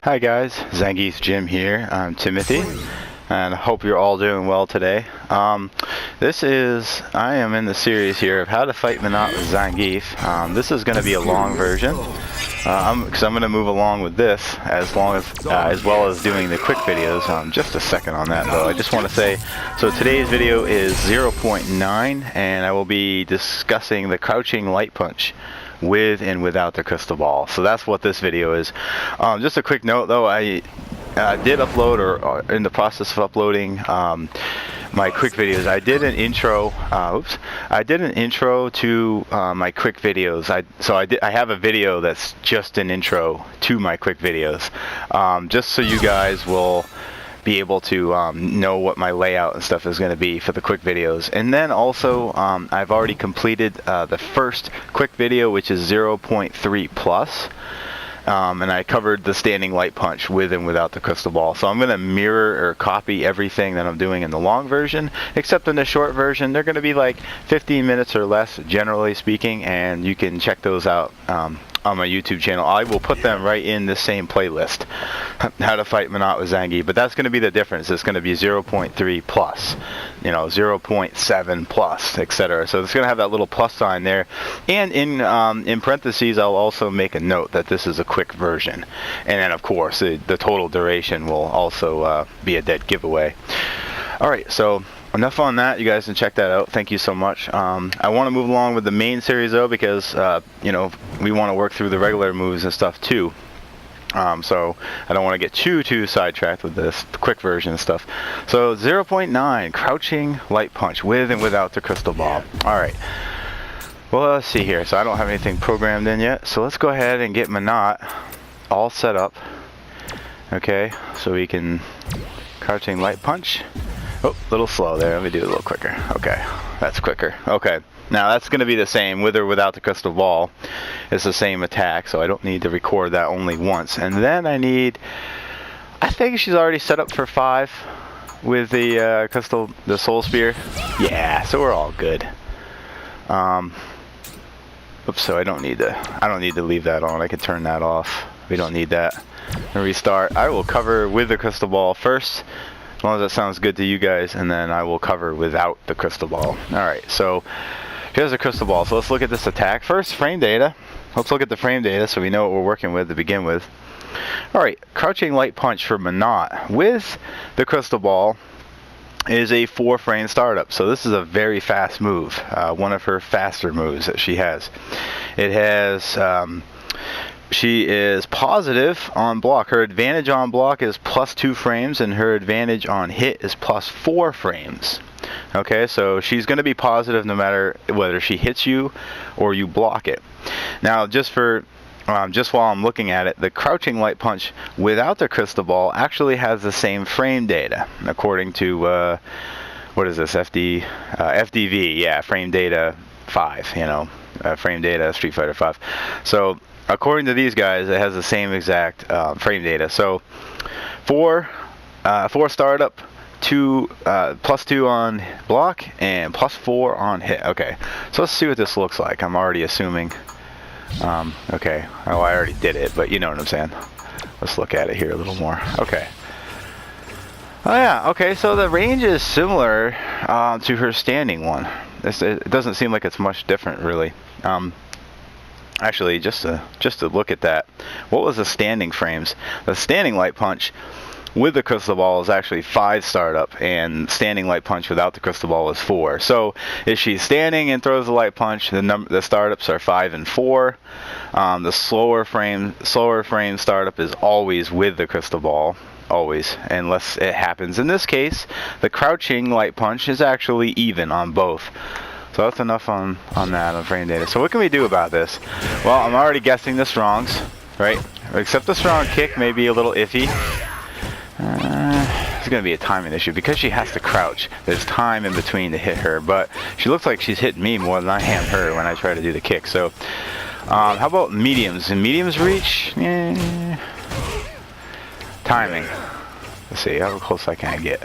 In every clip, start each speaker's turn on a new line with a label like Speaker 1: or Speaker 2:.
Speaker 1: Hi guys, Zangief Jim here. I'm Timothy, and I hope you're all doing well today. I am in the series here of how to fight Menat with Zangief. This is going to be a long version, because I'm going to move along with this as well as doing the quick videos. Just a second on that though. I just want to say, so today's video is 0.9, and I will be discussing the crouching light punch with and without the crystal ball. So that's what this video is. Just a quick note though, I did upload, or in the process of uploading my quick videos. I did an intro. I did an intro to my quick videos. I have a video that's just an intro to my quick videos, just so you guys will be able to know what my layout and stuff is going to be for the quick videos. And then also I've already completed the first quick video, which is 0.3 plus, and I covered the standing light punch with and without the crystal ball. So I'm going to mirror or copy everything that I'm doing in the long version, except in the short version they're going to be like 15 minutes or less, generally speaking, and you can check those out on my YouTube channel. I will put them right in the same playlist, how to fight Menat with Zangief. But that's going to be the difference. It's going to be 0.3 plus, 0.7 plus, etc. So it's going to have that little plus sign there. And in parentheses, I'll also make a note that this is a quick version. And then, of course, the total duration will also be a dead giveaway. All right, so enough on that. You guys can check that out. Thank you so much. I want to move along with the main series though, because we want to work through the regular moves and stuff too. So I don't want to get too sidetracked with this quick version and stuff. So 0.9 crouching light punch with and without the crystal ball. All right. Well, let's see here. So I don't have anything programmed in yet. So let's go ahead and get Menat all set up. Okay. So we can crouching light punch. Oh, a little slow there. Let me do it a little quicker. Okay, that's quicker. Okay, now that's going to be the same with or without the crystal ball. It's the same attack, so I don't need to record that only once. And then I think she's already set up for 5 with the the soul spear. Yeah, so we're all good. Oops, so I don't need to leave that on. I can turn that off. We don't need that. And restart. I will cover with the crystal ball first, as long as that sounds good to you guys, and then I will cover without the crystal ball. Alright, so here's the crystal ball. So let's look at this attack. First, frame data. Let's look at the frame data so we know what we're working with to begin with. Alright, crouching light punch for Menat with the crystal ball is a 4-frame startup. So this is a very fast move. One of her faster moves that she has. It has she is positive on block. Her advantage on block is +2 frames, and her advantage on hit is +4 frames. Okay, so she's going to be positive no matter whether she hits you or you block it. Now, just while I'm looking at it, the crouching light punch without the crystal ball actually has the same frame data, according to what is this, FDV? Yeah, FrameData 5. FrameData Street Fighter 5. So according to these guys, it has the same exact frame data. So 4 startup, +2 on block, and +4 on hit. Okay, so let's see what this looks like. I'm already assuming. Okay, oh, I already did it, but you know what I'm saying. Let's look at it here a little more. Okay. Oh yeah, okay, so the range is similar to her standing one. It doesn't seem like it's much different, really. Actually, just to look at that, what was the standing frames? The standing light punch with the crystal ball is actually 5 startup, and standing light punch without the crystal ball is 4. So if she's standing and throws the light punch, the startups are 5 and 4. The slower frame startup is always with the crystal ball, always, unless it happens. In this case, the crouching light punch is actually even on both. So that's enough on that, on frame data. So what can we do about this? Well, I'm already guessing the strongs, right? Except the strong kick may be a little iffy. It's going to be a timing issue because she has to crouch. There's time in between to hit her, but she looks like she's hitting me more than I am her when I try to do the kick. So how about mediums? And mediums reach? Timing. Let's see, how close I can get.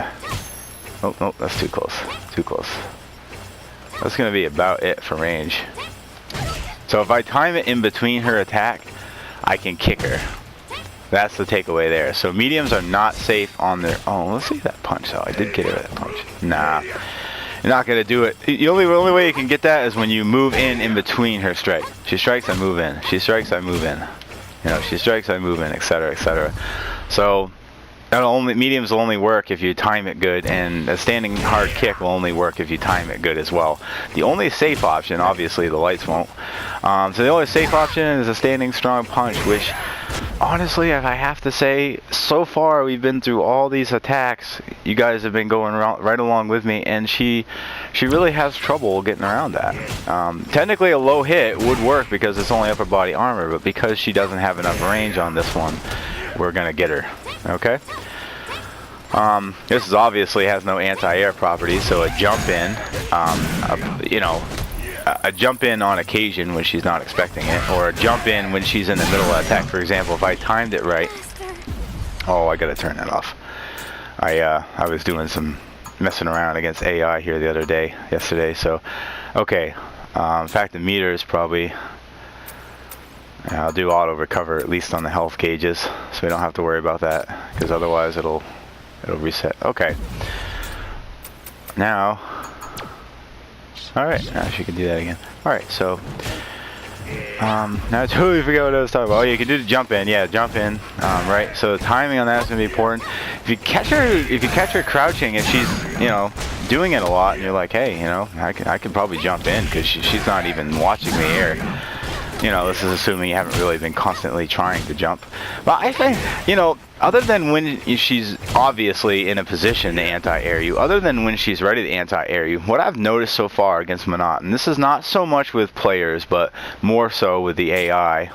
Speaker 1: Oh, no, that's too close. Too close. That's going to be about it for range. So if I time it in between her attack, I can kick her. That's the takeaway there. So mediums are not safe on their own. Let's see that punch though. I did get her that punch. Nah, you're not gonna do it. The only way you can get that is when you move in between her strike. She strikes, I move in. She strikes, I move in. You know, she strikes, I move in, etc., etc. So mediums will only work if you time it good, and a standing hard kick will only work if you time it good as well. The only safe option, obviously the lights won't. So the only safe option is a standing strong punch, which honestly, if I have to say, so far we've been through all these attacks. You guys have been going right along with me, and she really has trouble getting around that. Technically, a low hit would work because it's only upper body armor, but because she doesn't have enough range on this one, we're gonna get her. Okay. This is obviously has no anti-air properties, so a jump in, a jump in on occasion when she's not expecting it, or a jump in when she's in the middle of attack. For example, if I timed it right, oh, I gotta turn that off. I was doing some messing around against AI here the other day, yesterday. So, okay. In fact, the meter is probably. I'll do auto recover at least on the health gauges, so we don't have to worry about that, because otherwise it'll reset. Okay. Now. Alright, now she can do that again. Alright, so now I totally forgot what I was talking about. Oh, you can do the jump in, yeah, jump in. Right, so the timing on that is gonna be important. If you catch her crouching, and she's, doing it a lot, and you're like, hey, I can probably jump in because she's not even watching the air. This is assuming you haven't really been constantly trying to jump. But I think, other than when she's obviously in a position to anti-air you, other than when she's ready to anti-air you, what I've noticed so far against Menat, and this is not so much with players, but more so with the AI.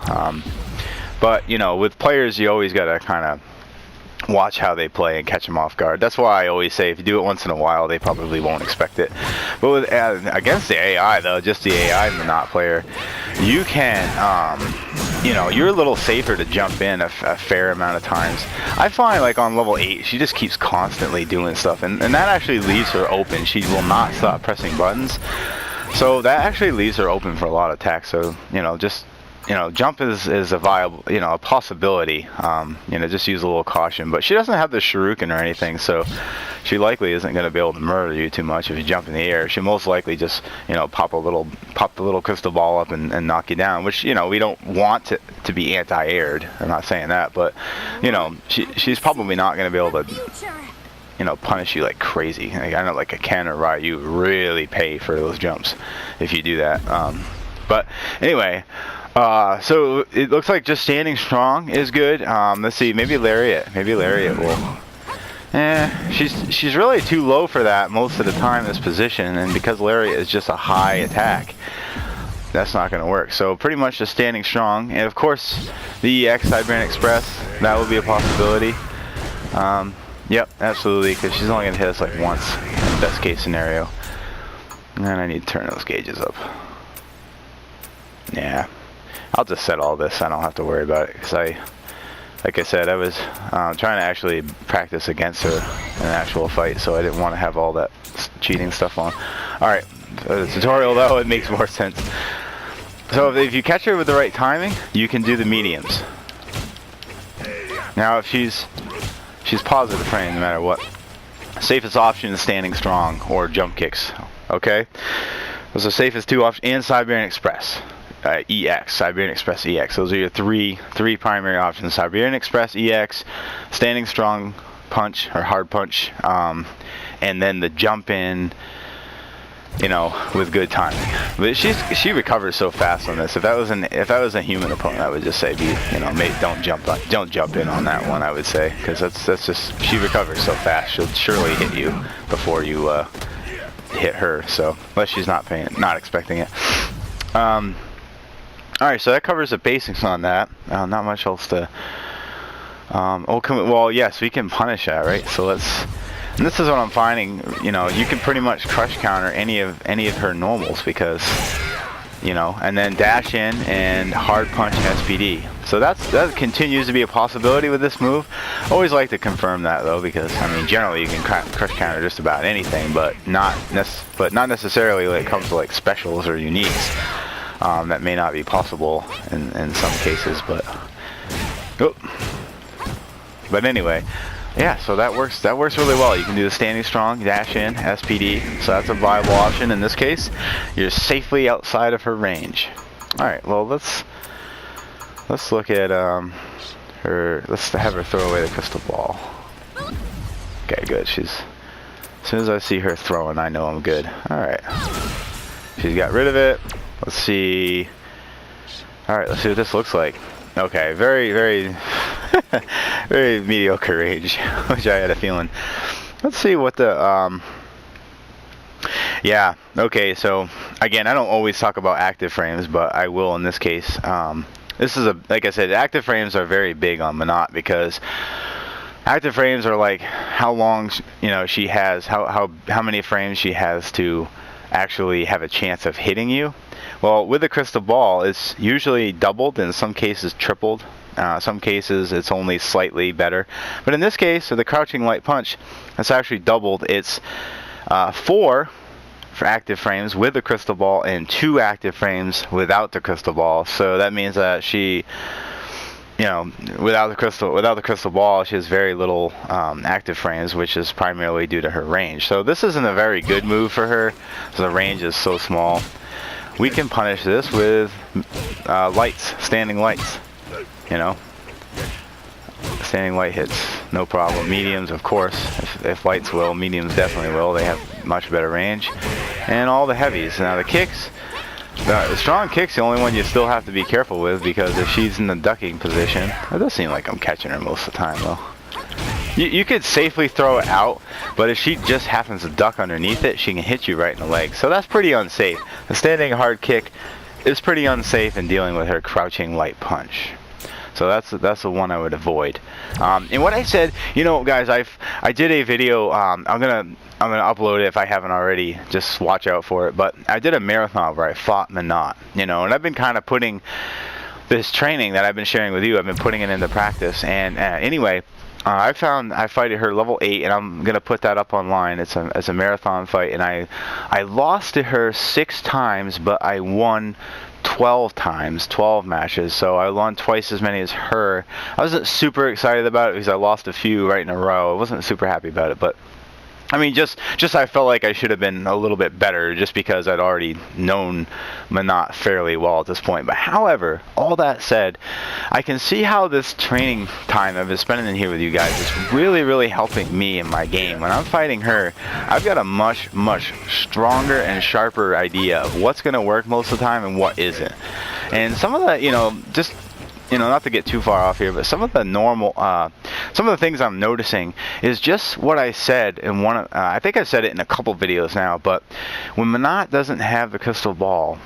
Speaker 1: But, with players, you always got to kind of watch how they play and catch them off guard. That's why I always say if you do it once in a while, they probably won't expect it. But with, against the AI though, just the AI Menat player, you can, you're a little safer to jump in a fair amount of times. I find like on level 8, she just keeps constantly doing stuff, and that actually leaves her open. She will not stop pressing buttons. So that actually leaves her open for a lot of attacks. So, jump is a viable, a possibility. Just use a little caution. But she doesn't have the shuriken or anything, so she likely isn't going to be able to murder you too much if you jump in the air. She'll most likely just, pop the little crystal ball up and knock you down, which, we don't want to be anti-aired. I'm not saying that, but, she's probably not going to be able to, punish you like crazy. Like, I know like a Ken or Ryu really pay for those jumps if you do that. But anyway. So it looks like just standing strong is good. Let's see, maybe Lariat. Maybe Lariat will. She's really too low for that most of the time in this position, and because Lariat is just a high attack, that's not going to work. So pretty much just standing strong, and of course the EX Cybernetic Express, that would be a possibility. Yep, absolutely, because she's only going to hit us like once in the best case scenario. And then I need to turn those gauges up. Yeah. I'll just set all this. I don't have to worry about it because like I said, I was trying to actually practice against her in an actual fight, so I didn't want to have all that cheating stuff on. All right, the tutorial though, it makes more sense. So if you catch her with the right timing, you can do the mediums. Now if she's positive frame no matter what, safest option is standing strong or jump kicks. Okay, those are the safest two options, and Siberian Express. EX, Siberian Express EX. Those are your three primary options. Siberian Express EX, standing strong punch or hard punch, and then the jump in, with good timing. But she recovers so fast on this. If that was a human opponent, I would just say, maybe don't jump in on that one. I would say, because that's just, she recovers so fast. She'll surely hit you before you hit her. So unless she's not expecting it. Alright, so that covers the basics on that. Not much else to... well, yes, we can punish that, right? So let's... And this is what I'm finding, you can pretty much crush counter any of her normals because, and then dash in and hard punch SPD. So that continues to be a possibility with this move. Always like to confirm that though, because generally you can crush counter just about anything, but not necessarily when it comes to like specials or uniques. That may not be possible in some cases, but But anyway, yeah, so that works really well. You can do the standing strong, dash in, SPD, so that's a viable option. In this case, you're safely outside of her range. Alright, well let's look at her, let's have her throw away the crystal ball. Okay, good. As soon as I see her throwing, I know I'm good. Alright. She's got rid of it. Let's see. Alright, let's see what this looks like. Okay, very, very, very mediocre range, which I had a feeling. Let's see what the, yeah, okay, so, again, I don't always talk about active frames, but I will in this case. This is like I said, active frames are very big on Menat because active frames are like how long, you know, she has, how many frames she has to actually have a chance of hitting you. Well, with the crystal ball, it's usually doubled, in some cases tripled. Some cases it's only slightly better. But in this case, with the crouching light punch, it's actually doubled. It's 4 for active frames with the crystal ball and 2 active frames without the crystal ball. So that means that she, you know, without the crystal ball, she has very little active frames, which is primarily due to her range. So this isn't a very good move for her. So the range is so small. We can punish this with lights, standing lights, you know. Standing light hits, no problem. Mediums, of course, if lights will, mediums definitely will. They have much better range. And all the heavies. Now the kicks, the strong kick's the only one you still have to be careful with, because if she's in the ducking position, it does seem like I'm catching her most of the time though. You could safely throw it out, but if she just happens to duck underneath it, she can hit you right in the leg. So that's pretty unsafe. The standing hard kick is pretty unsafe in dealing with her crouching light punch. So that's the one I would avoid. And what I said, you know, guys, I did a video. I'm gonna upload it if I haven't already. Just watch out for it. But I did a marathon where I fought Menat, you know, and I've been kind of putting this training that I've been sharing with you. I've been putting it into practice. And anyway. I fight at her level 8, and I'm gonna put that up online. It's a marathon fight, and I lost to her 6 times, but I won 12 times, 12 matches. So I won twice as many as her. I wasn't super excited about it because I lost a few right in a row. I wasn't super happy about it, but I mean, just I felt like I should have been a little bit better, just because I'd already known Menat fairly well at this point. But however, all that said, I can see how this training time I've been spending in here with you guys is really, really helping me in my game. When I'm fighting her, I've got a much, much stronger and sharper idea of what's going to work most of the time and what isn't. And some of that, you know, just, you know, not to get too far off here, but some of the normal, some of the things I'm noticing is just what I said in one of, I think I've said it in a couple videos now, but when Menat doesn't have the crystal ball,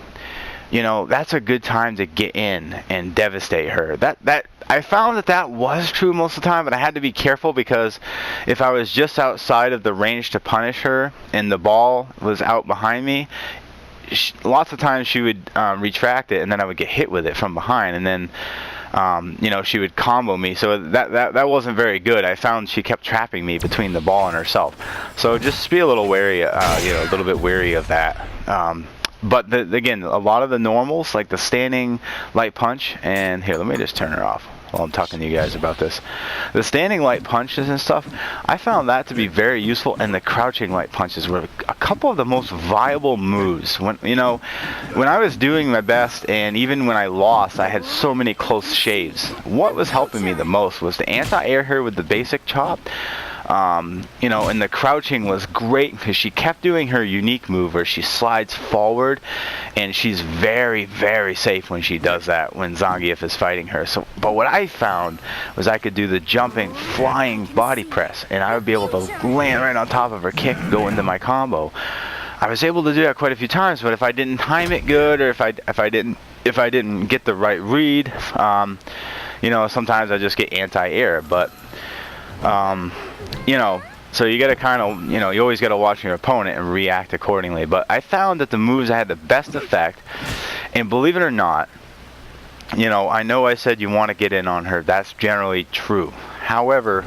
Speaker 1: you know, that's a good time to get in and devastate her. That I found that was true most of the time, but I had to be careful, because if I was just outside of the range to punish her and the ball was out behind me, lots of times she would retract it, and then I would get hit with it from behind, and then you know, she would combo me. So that wasn't very good. I found she kept trapping me between the ball and herself. So just be a little wary, you know, a little bit wary of that. But again, a lot of the normals, like the standing light punch, and here, let me just turn her off while I'm talking to you guys about this. The standing light punches and stuff, I found that to be very useful, and the crouching light punches were a couple of the most viable moves. When, you know, when I was doing my best, and even when I lost, I had so many close shaves. What was helping me the most was to anti-air her with the basic chop. You know, and the crouching was great because she kept doing her unique move where she slides forward, and she's very, very safe when she does that, when Zangief is fighting her. So, but what I found was I could do the jumping, flying body press, and I would be able to land right on top of her kick and go into my combo. I was able to do that quite a few times, but if I didn't time it good, or if I didn't get the right read, you know, sometimes I just get anti-air. But you know, so you gotta kind of, you know, you always gotta watch your opponent and react accordingly. But I found that the moves that had the best effect, and believe it or not, you know I said you want to get in on her. That's generally true. However,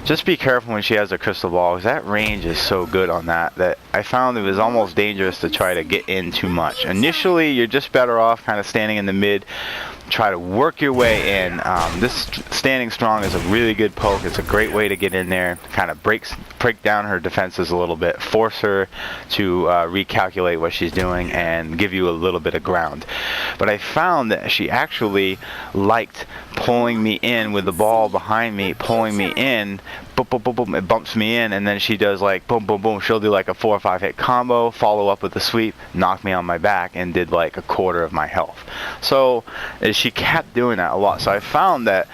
Speaker 1: just be careful when she has a crystal ball, because that range is so good on that I found it was almost dangerous to try to get in too much. Initially, you're just better off kind of standing in the mid, try to work your way in. This standing strong is a really good poke. It's a great way to get in there, kind of break down her defenses a little bit, force her to recalculate what she's doing and give you a little bit of ground. But I found that she actually liked pulling me in with the ball behind me, pulling me in, boom, boom, boom, boom, it bumps me in, and then she does like boom, boom, boom. She'll do like a 4 or 5 hit combo, follow up with a sweep, knock me on my back, and did like a quarter of my health. So she kept doing that a lot. So I found that,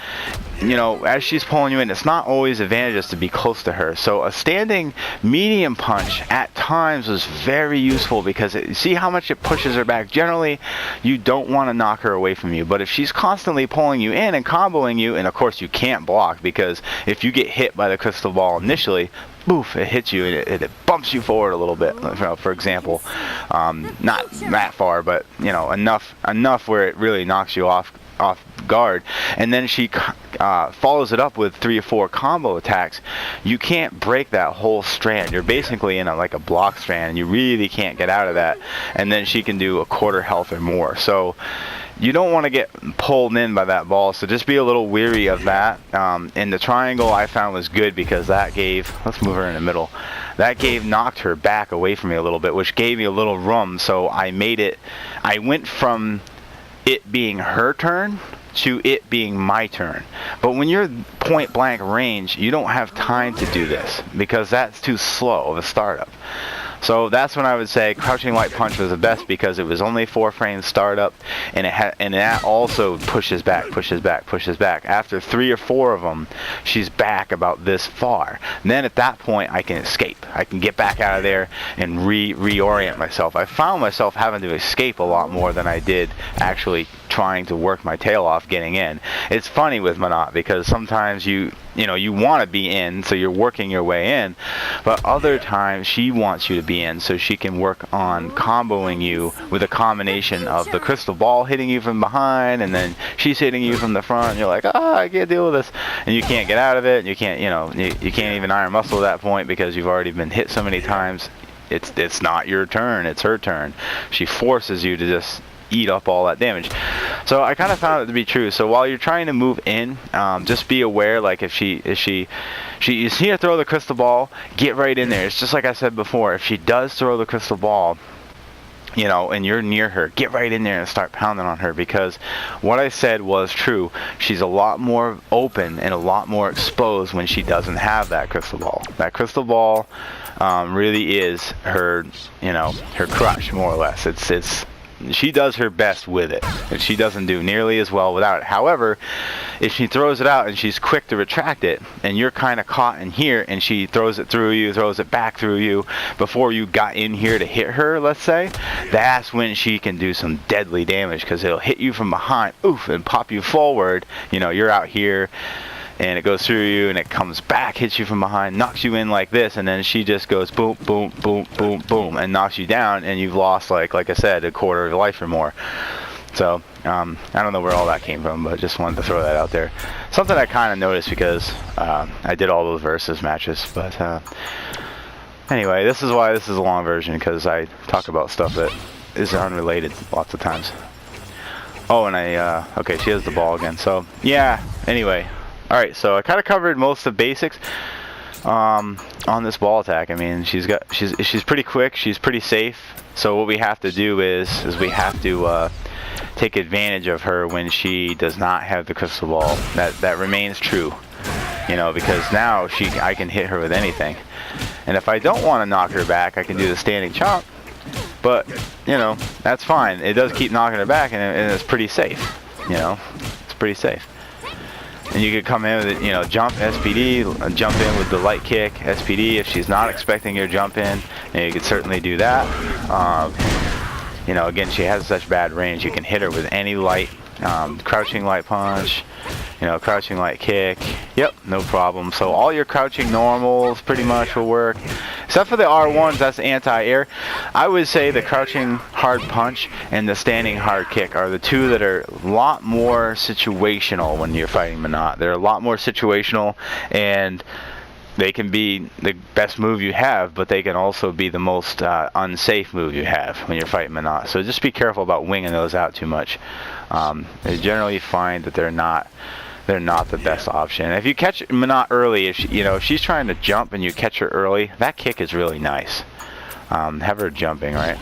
Speaker 1: you know, as she's pulling you in, it's not always advantageous to be close to her. So a standing medium punch at times was very useful, because see how much it pushes her back. Generally, you don't want to knock her away from you, but if she's constantly pulling you in and comboing you, and of course you can't block, because if you get hit by the crystal ball initially, boof, it hits you and it bumps you forward a little bit. For example, not that far, but you know, enough where it really knocks you off guard, and then she follows it up with 3 or 4 combo attacks. You can't break that whole strand. You're basically in like a block strand, and you really can't get out of that. And then she can do a quarter health or more. So you don't want to get pulled in by that ball, so just be a little weary of that. And the triangle I found was good, because that gave, let's move her in the middle, that knocked her back away from me a little bit, which gave me a little room. So I went from it being her turn to it being my turn. But when you're point blank range, you don't have time to do this, because that's too slow of a startup. So that's when I would say Crouching Light Punch was the best, because it was only 4 frames startup, and that also pushes back. After 3 or 4 of them, she's back about this far. And then at that point, I can escape. I can get back out of there and reorient myself. I found myself having to escape a lot more than I did actually trying to work my tail off getting in. It's funny with Menat, because sometimes you want to be in, so you're working your way in, but other times she wants you to be in so she can work on comboing you with a combination of the crystal ball hitting you from behind, and then she's hitting you from the front, and you're like, I can't deal with this, and you can't get out of it, and you can't, you can't even iron muscle at that point, because you've already been hit so many times. It's not your turn, it's her turn. She forces you to just eat up all that damage. So I kind of found it to be true. So while you're trying to move in, just be aware, like if you see her throw the crystal ball, get right in there. It's just like I said before, if she does throw the crystal ball, and you're near her, get right in there and start pounding on her, because what I said was true. She's a lot more open and a lot more exposed when she doesn't have that crystal ball. That crystal ball really is her, her crutch, more or less. She does her best with it, and she doesn't do nearly as well without it. However, if she throws it out and she's quick to retract it, and you're kind of caught in here, and she throws it through you, throws it back through you, before you got in here to hit her, let's say, that's when she can do some deadly damage, because it'll hit you from behind, oof, and pop you forward. You're out here, and it goes through you, and it comes back, hits you from behind, knocks you in like this, and then she just goes boom, boom, boom, boom, boom, and knocks you down, and you've lost, like I said, a quarter of your life or more. So, I don't know where all that came from, but just wanted to throw that out there. Something I kind of noticed, because I did all those versus matches, but anyway, this is why this is a long version, because I talk about stuff that is unrelated lots of times. Oh, and okay, she has the ball again, so, yeah, anyway. Alright, so I kind of covered most of the basics on this ball attack. I mean, she's pretty quick, she's pretty safe, so what we have to do is we have to take advantage of her when she does not have the crystal ball. That remains true, because now I can hit her with anything. And if I don't want to knock her back, I can do the standing chop, but, that's fine. It does keep knocking her back, and it's pretty safe, it's pretty safe. And you could come in with it, jump, SPD, jump in with the light kick, SPD, if she's not expecting your jump in, you could certainly do that. Again, she has such bad range, you can hit her with any light, crouching light punch, crouching light kick, yep, no problem. So all your crouching normals pretty much will work, except for the R1s, that's anti-air. I would say the crouching hard punch and the standing hard kick are the two that are a lot more situational when you're fighting Menat. They're a lot more situational, and they can be the best move you have, but they can also be the most unsafe move you have when you're fighting Menat. So just be careful about winging those out too much. They generally find that they're not the best option. If you catch Menat early, if she's trying to jump and you catch her early, that kick is really nice. Have her jumping, right?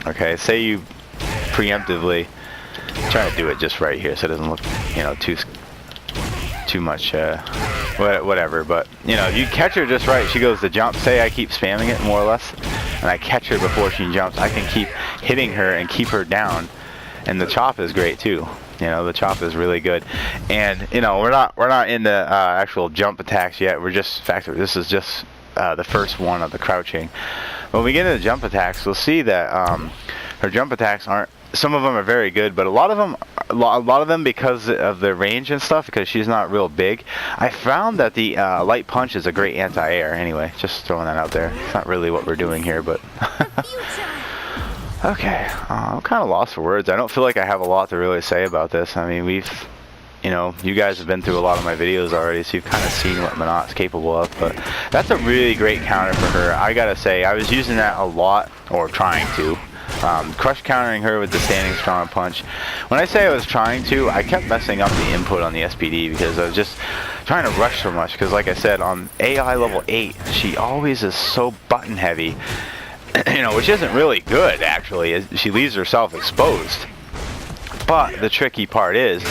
Speaker 1: Okay, say you preemptively try to do it just right here so it doesn't look, too much whatever, but if you catch her just right, she goes to jump. Say I keep spamming it more or less and I catch her before she jumps, I can keep hitting her and keep her down. And the chop is great too. The chop is really good. And we're not in the actual jump attacks yet. We're just this is just the first one of the crouching. When we get into the jump attacks, we'll see that her jump attacks aren't, some of them are very good, but a lot of them because of the range and stuff, because she's not real big. I found that the light punch is a great anti-air. Anyway, just throwing that out there. It's not really what we're doing here, but okay. I'm kind of lost for words. I don't feel like I have a lot to really say about this. I mean, you guys have been through a lot of my videos already, so you've kind of seen what Menat's capable of, but that's a really great counter for her. I gotta say, I was using that a lot, or trying to. Crush countering her with the standing strong punch. When I say I was trying to, I kept messing up the input on the SPD because I was just trying to rush so much, because like I said, on AI level 8, she always is so button heavy, which isn't really good actually. She leaves herself exposed. But the tricky part is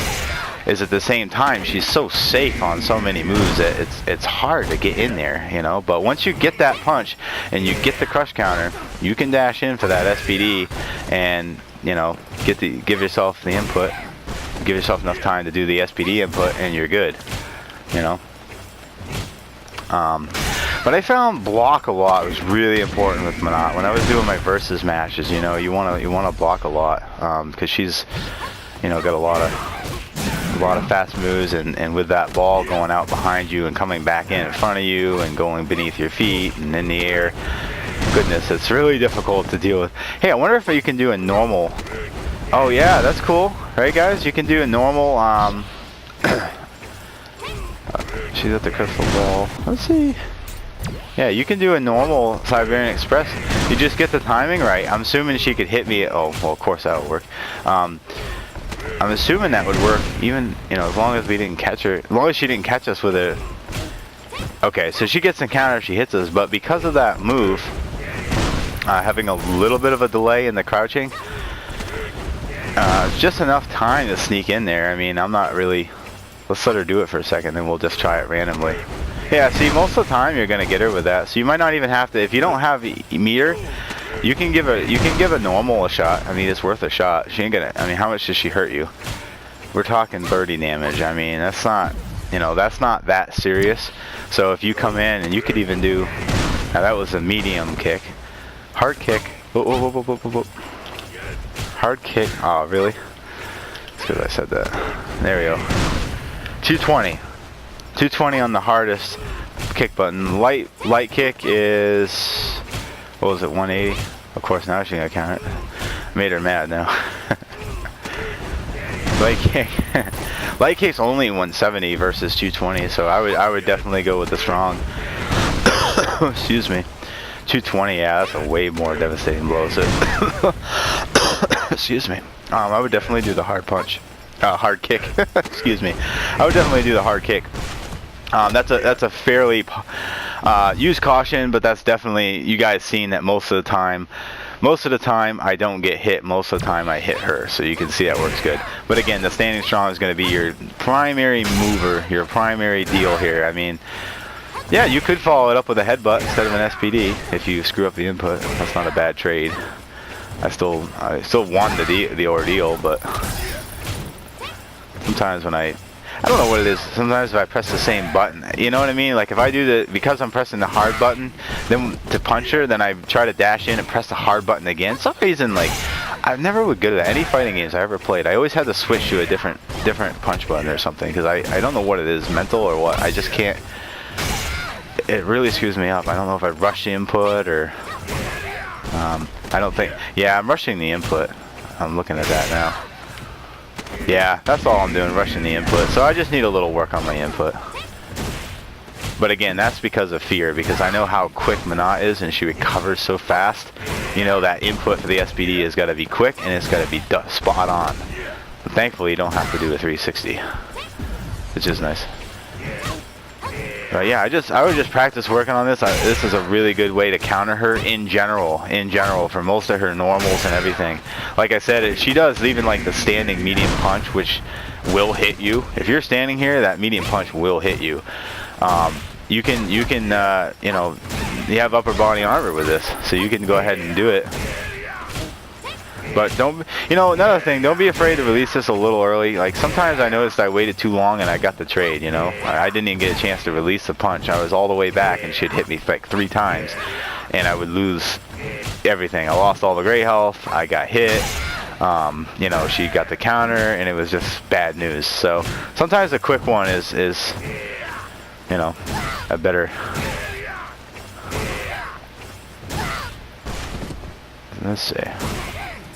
Speaker 1: at the same time she's so safe on so many moves that it's hard to get in there, but once you get that punch and you get the crush counter, you can dash in for that SPD and give yourself the input, give yourself enough time to do the SPD input, and you're good. But I found block a lot was really important with Menat. When I was doing my versus matches, you want to block a lot, because she's got a lot of fast moves, and with that ball going out behind you and coming back in front of you and going beneath your feet and in the air, goodness, it's really difficult to deal with. Hey, I wonder if you can do a normal. Oh yeah, that's cool, right guys? You can do a normal she's at the crystal ball. Let's see. Yeah, you can do a normal Siberian Express. You just get the timing right. I'm assuming she could hit me. Oh well, of course that would work. I'm assuming that would work even, as long as we didn't catch her, as long as she didn't catch us with it. Okay, so she gets the counter if she hits us, but because of that move, having a little bit of a delay in the crouching, just enough time to sneak in there. I mean, I'm not really, let's let her do it for a second, then we'll just try it randomly. Yeah, see, most of the time you're gonna get her with that, so you might not even have to, if you don't have meter, you can give a normal a shot. I mean, it's worth a shot. She ain't gonna, I mean, how much does she hurt you? We're talking birdie damage. I mean, that's not, that's not that serious. So if you come in and you could even do, now that was a medium kick. Hard kick. Hard kick. Oh, really? It's because I said that. There we go. 220. 220 on the hardest kick button. Light kick is, what was it, 180? Of course, now she's gonna count it. Made her mad now. Light kick. Light kick's only 170 versus 220, so I would definitely go with the strong. Excuse me. 220, yeah, that's a way more devastating blow. So excuse me. I would definitely do the hard punch. Hard kick. Excuse me. I would definitely do the hard kick. That's a fairly use caution, but that's definitely, you guys seen that most of the time I don't get hit, most of the time I hit her, so you can see that works good. But again, the standing strong is going to be your primary mover, your primary deal here. I mean, yeah, you could follow it up with a headbutt instead of an SPD if you screw up the input. That's not a bad trade. I still won the ordeal, but sometimes when I don't know what it is. Sometimes if I press the same button, you know what I mean? Like if I do because I'm pressing the hard button, then to punch her, then I try to dash in and press the hard button again. For some reason, like I've never been good at any fighting games I ever played. I always had to switch to a different punch button or something, because I don't know what it is, mental or what. I just can't. It really screws me up. I don't know if I rush the input or I don't think. Yeah, I'm rushing the input. I'm looking at that now. Yeah, that's all I'm doing, rushing the input. So I just need a little work on my input. But again, that's because of fear, because I know how quick Menat is and she recovers so fast. You know, that input for the SPD has got to be quick and it's got to be spot on. But thankfully, you don't have to do a 360, which is nice. But yeah, I would just practice working on this. This is a really good way to counter her in general, for most of her normals and everything. Like I said, she does even like the standing medium punch, which will hit you. If you're standing here, that medium punch will hit you. You can you know, you have upper body armor with this, so you can go ahead and do it. But don't, you know, another thing, don't be afraid to release this a little early. Like, sometimes I noticed I waited too long and I got the trade, you know. I didn't even get a chance to release the punch. I was all the way back and she'd hit me like 3 times. And I would lose everything. I lost all the gray health. I got hit. You know, she got the counter and it was just bad news. So, sometimes a quick one is you know, a better... Let's see.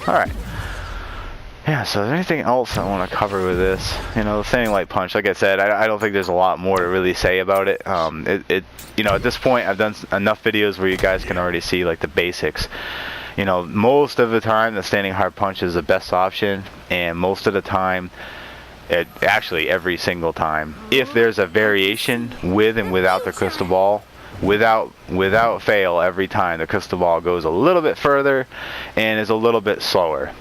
Speaker 1: Alright. Yeah, so is there anything else I want to cover with this? You know, the standing light punch, like I said, I don't think there's a lot more to really say about it. You know, at this point, I've done enough videos where you guys can already see, like, the basics. You know, most of the time, the standing hard punch is the best option, and most of the time, actually every single time, if there's a variation with and without the crystal ball, without fail, every time the crystal ball goes a little bit further and is a little bit slower,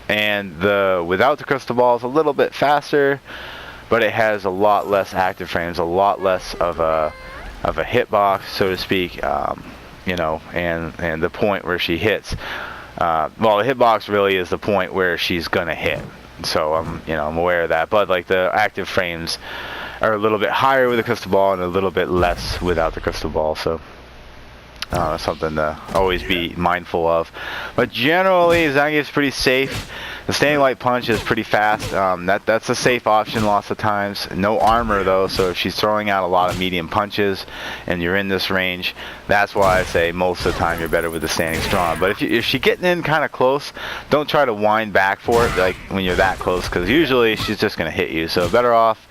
Speaker 1: and the without the crystal ball is a little bit faster, but it has a lot less active frames, a lot less of a hitbox, so to speak. You know, and the point where she hits, well, the hitbox really is the point where she's gonna hit. So you know, I'm aware of that, but like the active frames are a little bit higher with the crystal ball and a little bit less without the crystal ball, so something to always be mindful of. But generally, Zangief's pretty safe. The standing light punch is pretty fast. That's a safe option lots of times. No armor though, so if she's throwing out a lot of medium punches and you're in this range, that's why I say most of the time you're better with the standing strong. But if she's getting in kind of close, don't try to wind back for it like when you're that close, because usually she's just going to hit you. So better off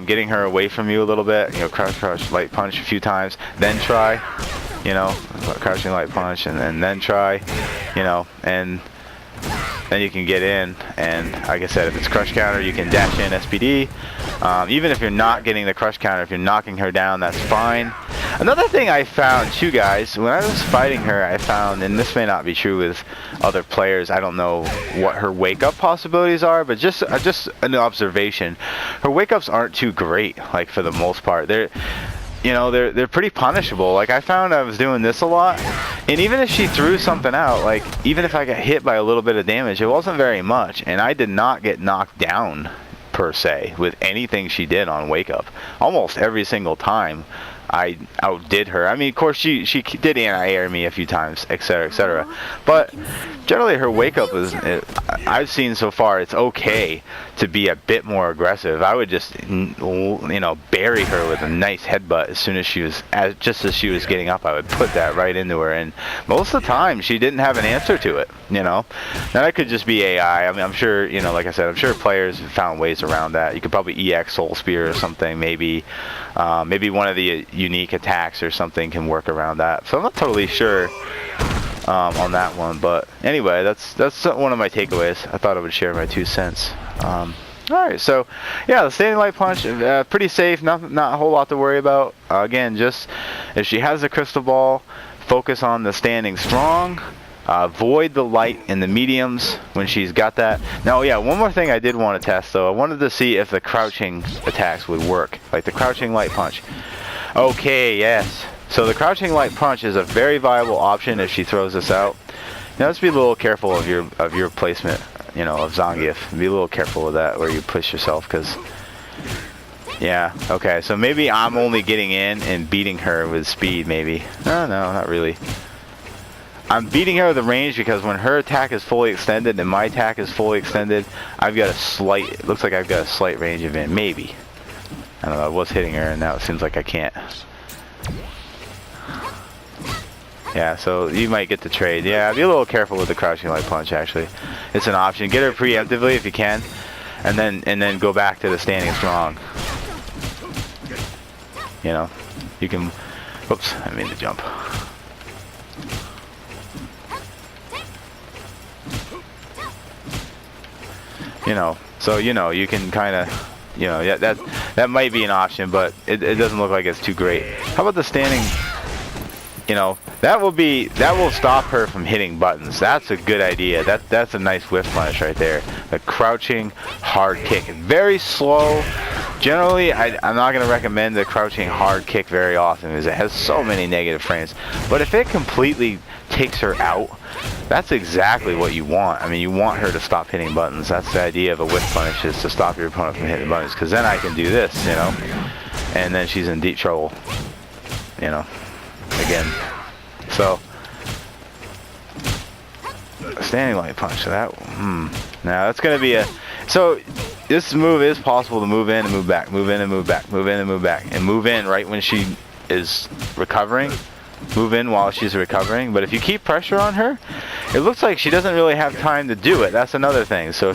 Speaker 1: getting her away from you a little bit, you know, crouch, light punch a few times, then try, you know, crouching light punch, and then try, you know, and then you can get in. And like I said, if it's crush counter, you can dash in SPD. Even if you're not getting the crush counter, if you're knocking her down, that's fine. Another thing I found too, guys, when I was fighting her, I found, and this may not be true with other players, I don't know what her wake-up possibilities are, but just an observation, her wake-ups aren't too great, like, for the most part. They're pretty punishable. Like, I found I was doing this a lot, and even if she threw something out, like, even if I got hit by a little bit of damage, it wasn't very much, and I did not get knocked down, per se, with anything she did on wake-up. Almost every single time I outdid her. I mean, of course, she did anti-air me a few times, etc., etc. But generally, her wake-up is, I've seen so far, it's okay to be a bit more aggressive. I would just, you know, bury her with a nice headbutt as soon as she was, just as she was getting up. I would put that right into her, and most of the time, she didn't have an answer to it. You know, now that could just be AI. I mean, I'm sure, you know, like I said, I'm sure players have found ways around that. You could probably EX Soul Spear or something, maybe. Maybe one of the unique attacks or something can work around that. So I'm not totally sure on that one, but anyway, that's one of my takeaways. I thought I would share my 2 cents. Alright, so yeah, the standing light punch, pretty safe, not a whole lot to worry about. Again, just if she has a crystal ball, focus on the standing strong. Avoid the light in the mediums when she's got that. Now, yeah, one more thing I did want to test, though. I wanted to see if the crouching attacks would work, like the crouching light punch. Okay, yes. So the crouching light punch is a very viable option if she throws this out. Now, let's be a little careful of your placement, you know, of Zangief. Be a little careful with that, where you push yourself, because... Yeah, okay, so maybe I'm only getting in and beating her with speed, maybe. No, not really. I'm beating her with the range because when her attack is fully extended and my attack is fully extended, I've got a slight, it looks like I've got a slight range of it, maybe. I don't know, I was hitting her and now it seems like I can't. Yeah, so you might get the trade. Yeah, be a little careful with the crouching light punch, actually. It's an option. Get her preemptively if you can, and then go back to the standing strong. You know, you can. Oops, I mean to jump. You know, so you know you can kind of, you know, yeah, that might be an option, but it doesn't look like it's too great. How about the standing? You know, that will stop her from hitting buttons. That's a good idea. That's a nice whiff punish right there. The crouching hard kick, very slow. Generally, I'm not going to recommend the crouching hard kick very often because it has so many negative frames. But if it completely takes her out, that's exactly what you want. I mean, you want her to stop hitting buttons. That's the idea of a whiff punish, is to stop your opponent from hitting buttons. Because then I can do this, you know, and then she's in deep trouble, you know, again. So, standing light punch. So that, now that's going to be a. So this move is possible to move in and move back, move in and move back, move in and move back, and move in right when she is recovering. Move in while she's recovering. But if you keep pressure on her, it looks like she doesn't really have time to do it. That's another thing. So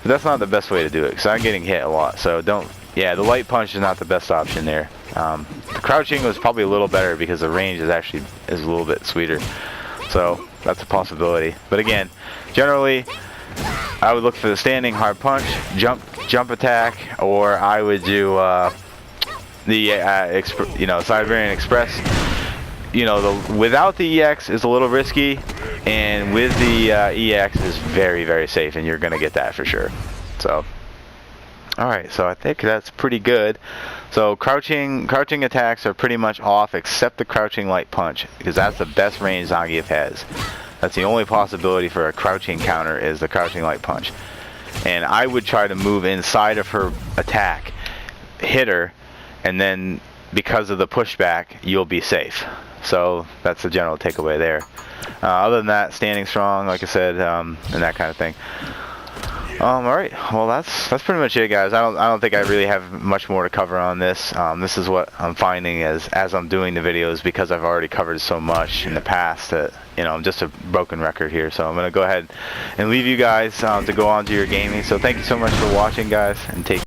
Speaker 1: that's not the best way to do it, because I'm getting hit a lot. So don't. Yeah, the light punch is not the best option there. The crouching was probably a little better because the range is a little bit sweeter. So that's a possibility. But again, generally, I would look for the standing hard punch, jump attack, or I would do the Siberian Express. You know, without the EX is a little risky, and with the EX is very, very safe, and you're gonna get that for sure. So, all right, so I think that's pretty good. So crouching attacks are pretty much off except the crouching light punch, because that's the best range Zangief has. That's the only possibility for a crouching counter, is the crouching light punch. And I would try to move inside of her attack, hit her, and then because of the pushback, you'll be safe. So that's the general takeaway there. Other than that, standing strong, like I said, and that kind of thing. All right, well that's pretty much it, guys. I don't think I really have much more to cover on this. This is what I'm finding as I'm doing the videos, because I've already covered so much in the past that, you know, I'm just a broken record here. So I'm gonna go ahead and leave you guys to go on to your gaming. So thank you so much for watching, guys, and take